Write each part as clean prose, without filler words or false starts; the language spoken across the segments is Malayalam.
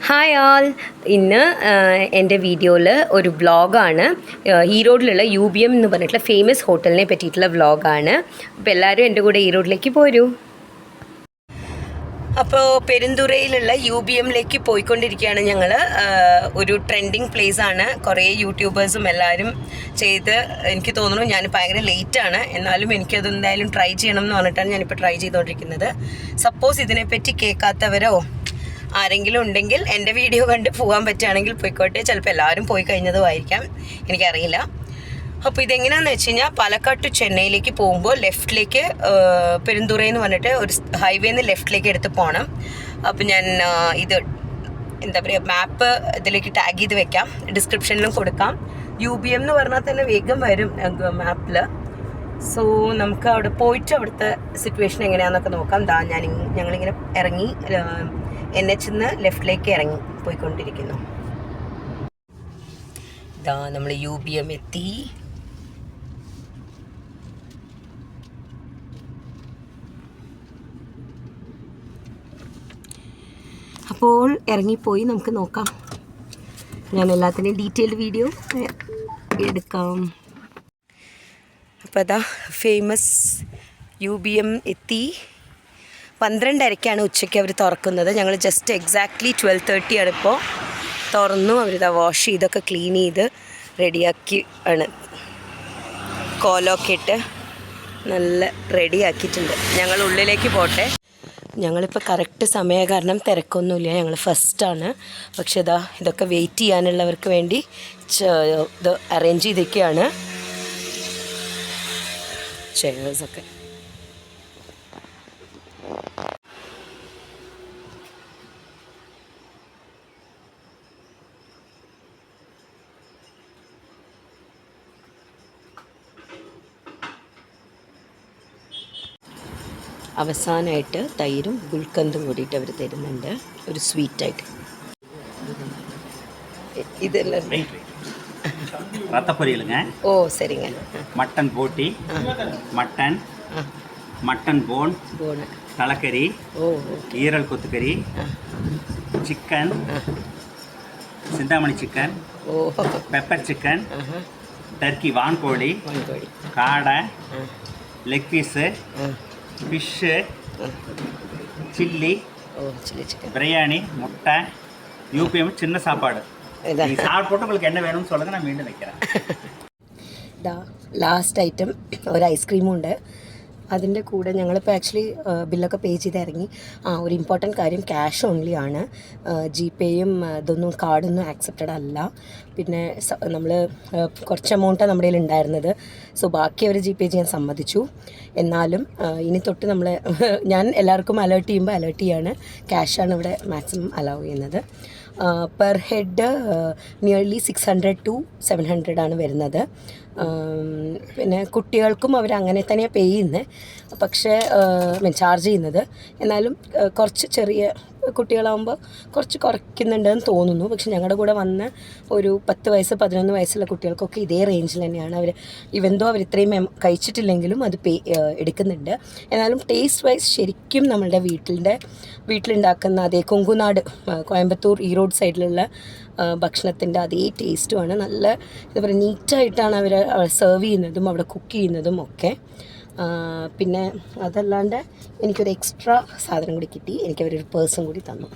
ഹായ് ആൾ, ഇന്ന് എൻ്റെ വീഡിയോയിൽ ഒരു വ്ളോഗാണ്. ഈറോഡിലുള്ള UBM എന്ന് പറഞ്ഞിട്ടുള്ള ഫേമസ് ഹോട്ടലിനെ പറ്റിയിട്ടുള്ള വ്ളോഗാണ്. അപ്പോൾ എല്ലാവരും എൻ്റെ കൂടെ ഈറോഡിലേക്ക് പോരൂ. അപ്പോൾ പെരുന്തുറയിലുള്ള UBMലേക്ക് പോയിക്കൊണ്ടിരിക്കുകയാണ് ഞങ്ങൾ. ഒരു ട്രെൻഡിങ് പ്ലേസാണ്. കുറേ യൂട്യൂബേഴ്സും എല്ലാവരും ചെയ്ത് എനിക്ക് തോന്നുന്നു ഞാൻ ഭയങ്കര ലേറ്റാണ്, എന്നാലും എനിക്കത് എന്തായാലും ട്രൈ ചെയ്യണം എന്ന് പറഞ്ഞിട്ടാണ് ഞാനിപ്പോൾ ട്രൈ ചെയ്തുകൊണ്ടിരിക്കുന്നത്. സപ്പോസ് ഇതിനെപ്പറ്റി കേൾക്കാത്തവരോ ആരെങ്കിലും ഉണ്ടെങ്കിൽ എൻ്റെ വീഡിയോ കണ്ട് പോകാൻ പറ്റുകയാണെങ്കിൽ പോയിക്കോട്ടെ. ചിലപ്പോൾ എല്ലാവരും പോയി കഴിഞ്ഞതുമായിരിക്കാം, എനിക്കറിയില്ല. അപ്പോൾ ഇതെങ്ങനെയാണെന്ന് വെച്ച് കഴിഞ്ഞാൽ പാലക്കാട് ടു ചെന്നൈയിലേക്ക് പോകുമ്പോൾ ലെഫ്റ്റിലേക്ക് പെരുന്തുറയെന്ന് പറഞ്ഞിട്ട് ഒരു ഹൈവേന്ന് ലെഫ്റ്റിലേക്ക് എടുത്ത് പോകണം. അപ്പോൾ ഞാൻ ഇത് എന്താ പറയുക, മാപ്പ് ഇതിലേക്ക് ടാഗ് ചെയ്ത് വെക്കാം, ഡിസ്ക്രിപ്ഷനിലും കൊടുക്കാം. UBM എന്ന് പറഞ്ഞാൽ തന്നെ വേഗം വരും മാപ്പിൽ. സോ നമുക്ക് അവിടെ പോയിട്ട് അവിടുത്തെ സിറ്റുവേഷൻ എങ്ങനെയാണെന്നൊക്കെ നോക്കാം. ഞങ്ങളിങ്ങനെ ഇറങ്ങി NH ലെഫ്റ്റിലേക്ക് ഇറങ്ങി പോയിക്കൊണ്ടിരിക്കുന്നു. നമ്മൾ UBM എത്തി. അപ്പോൾ ഇറങ്ങിപ്പോയി നമുക്ക് നോക്കാം. ഞാൻ എല്ലാത്തിൻ്റെയും ഡീറ്റെയിൽഡ് വീഡിയോ എടുക്കാം. അപ്പോൾ അതാ ഫേമസ് UBM എത്തി. 12:30 ഉച്ചയ്ക്ക് അവർ തുറക്കുന്നത്. ഞങ്ങൾ ജസ്റ്റ് എക്സാക്ട്ലി 12:30 ഇപ്പോൾ തുറന്നു. അവരിതാ വാഷ് ചെയ്തൊക്കെ ക്ലീൻ ചെയ്ത് റെഡിയാക്കി ആണ്, കോലമൊക്കെ ഇട്ട് നല്ല റെഡിയാക്കിയിട്ടുണ്ട്. ഞങ്ങൾ ഉള്ളിലേക്ക് പോട്ടെ. ഞങ്ങളിപ്പോൾ കറക്റ്റ് സമയം കാരണം തിരക്കൊന്നുമില്ല, ഞങ്ങൾ ഫസ്റ്റാണ്. പക്ഷേ ഇതൊക്കെ വെയിറ്റ് ചെയ്യാനുള്ളവർക്ക് വേണ്ടി ഇത് അറേഞ്ച് ചെയ്തൊക്കെയാണ്, ചെയേഴ്സൊക്കെ. അവസാനമായിട്ട് തൈരും ഗുൽക്കന്തും കൂടിയിട്ട് അവർ തരുന്നുണ്ട്, ഒരു സ്വീറ്റായിട്ട്. ഇതെല്ലാം ഓ சரிங்க. மட்டன் போட்டி, மட்டன் போன், தலைக்கறி, ஈரல் கொத்துக்கறி, chicken, Chinthamani chicken, pepper chicken, turkey வான்கோழி, காடை, leg piece, fish, chilli, biryani, முட்டை. UBM சின்ன சாப்பாடு. சாப்பிட்டு உங்களுக்கு என்ன வேணும்னு சொல்லுங்கள், நான் மீண்டும் வைக்கிறேன். ലാസ്റ്റ് ഐറ്റം ഒരു ഐസ്ക്രീമും ഉണ്ട്. അതിൻ്റെ കൂടെ ഞങ്ങളിപ്പോൾ ആക്ച്വലി ബില്ലൊക്കെ പേ ചെയ്ത് ഇറങ്ങി. ഒരു ഇമ്പോർട്ടൻറ്റ് കാര്യം, ക്യാഷ് ഓൺലി ആണ്. GPayയും ഇതൊന്നും കാർഡൊന്നും ആക്സെപ്റ്റഡ് അല്ല. പിന്നെ നമ്മൾ കുറച്ച് എമൗണ്ടാണ് നമ്മുടെ കയ്യിൽ ഉണ്ടായിരുന്നത്. സോ ബാക്കി അവർ GPay ചെയ്യാൻ സമ്മതിച്ചു. എന്നാലും ഇനി തൊട്ട് ഞാൻ എല്ലാവർക്കും അലേർട്ട് ചെയ്യുമ്പോൾ അലേർട്ട് ചെയ്യാണ്, ക്യാഷാണ് ഇവിടെ മാക്സിമം അലൗ ചെയ്യുന്നത്. പെർ ഹെഡ് നിയർലി 600 to 700 ആണ് വരുന്നത്. പിന്നെ കുട്ടികൾക്കും അവർ അങ്ങനെ തന്നെയാണ് പേ ചെയ്യുന്നത്, പക്ഷേ ചാർജ് ചെയ്യുന്നത്. എന്നാലും കുറച്ച് ചെറിയ കുട്ടികളാകുമ്പോൾ കുറച്ച് കുറയ്ക്കുന്നുണ്ടെന്ന് തോന്നുന്നു. പക്ഷെ ഞങ്ങളുടെ കൂടെ വന്ന ഒരു 10 വയസ്സ് 11 വയസ്സുള്ള കുട്ടികൾക്കൊക്കെ ഇതേ റേഞ്ചിൽ തന്നെയാണ് അവർ. ഇവന്തോ അവർ ഇത്രയും കഴിച്ചിട്ടില്ലെങ്കിലും അത് എടുക്കുന്നുണ്ട്. എന്നാലും ടേസ്റ്റ് വൈസ് ശരിക്കും നമ്മളുടെ വീട്ടിലുണ്ടാക്കുന്ന അതേ കൊങ്കുനാട്, കോയമ്പത്തൂർ ഈറോഡ് സൈഡിലുള്ള ഭക്ഷണത്തിൻ്റെ അതേ ടേസ്റ്റുമാണ്. നല്ല എന്താ പറയുക, നീറ്റായിട്ടാണ് അവർ സെർവ് ചെയ്യുന്നതും അവിടെ കുക്ക് ചെയ്യുന്നതും ഒക്കെ. പിന്നെ അതല്ലാണ്ട് എനിക്കൊരു എക്സ്ട്രാ സാധനം കൂടി കിട്ടി, എനിക്കവരൊരു പേഴ്സും കൂടി തന്നു.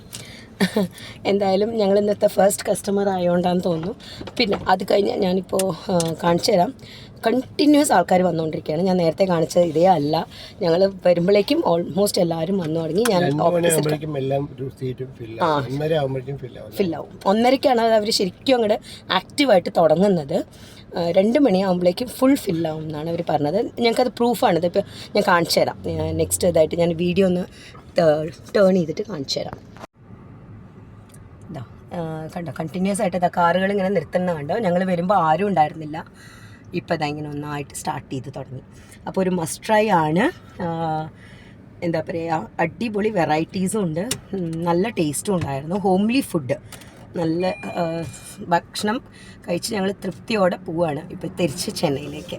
എന്തായാലും ഞങ്ങൾ ഇന്നത്തെ ഫസ്റ്റ് കസ്റ്റമർ ആയതുകൊണ്ടാണെന്ന് തോന്നുന്നു. പിന്നെ അത് കഴിഞ്ഞ് ഞാനിപ്പോൾ കാണിച്ചു തരാം. കണ്ടിന്യൂസ് ആൾക്കാർ വന്നുകൊണ്ടിരിക്കുകയാണ്. ഞാൻ നേരത്തെ കാണിച്ചത് ഇതേ അല്ല. ഞങ്ങൾ വരുമ്പോഴേക്കും ഓൾമോസ്റ്റ് എല്ലാവരും വന്നു തുടങ്ങി. ഞാൻ ഫില്ലാവും. 1:30 അവർ ശരിക്കും അങ്ങോട്ട് ആക്റ്റീവായിട്ട് തുടങ്ങുന്നത്. 2 മണിയാകുമ്പോഴേക്കും ഫുൾ ഫില്ലാവും എന്നാണ് അവർ പറഞ്ഞത്. ഞങ്ങൾക്കത് പ്രൂഫാണിത്. ഇപ്പോൾ ഞാൻ കാണിച്ചു തരാം. നെക്സ്റ്റ് ഇതായിട്ട് ഞാൻ വീഡിയോ ഒന്ന് ടേൺ ചെയ്തിട്ട് കാണിച്ചു തരാം. കണ്ടോ, കണ്ടിന്യൂസ് ആയിട്ട് കാറുകൾ ഇങ്ങനെ നിർത്തുന്ന കണ്ടോ. ഞങ്ങൾ വരുമ്പോൾ ആരും ഉണ്ടായിരുന്നില്ല. ഇപ്പോൾ ഇങ്ങനെ ഒന്നായിട്ട് സ്റ്റാർട്ട് ചെയ്ത് തുടങ്ങി. അപ്പോൾ ഒരു മസ്റ്റ് ട്രൈ ആണ്. എന്താ പറയുക, അടിപൊളി വെറൈറ്റീസും ഉണ്ട്, നല്ല ടേസ്റ്റും ഉണ്ടായിരുന്നു. ഹോംലി ഫുഡ്, നല്ല ഭക്ഷണം കഴിച്ച് ഞങ്ങൾ തൃപ്തിയോടെ പോവുകയാണ് ഇപ്പോൾ തിരിച്ച് ചെന്നൈയിലേക്ക്.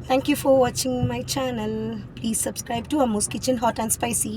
Thank you for watching my channel. Please subscribe to Ammu's kitchen hot and spicy.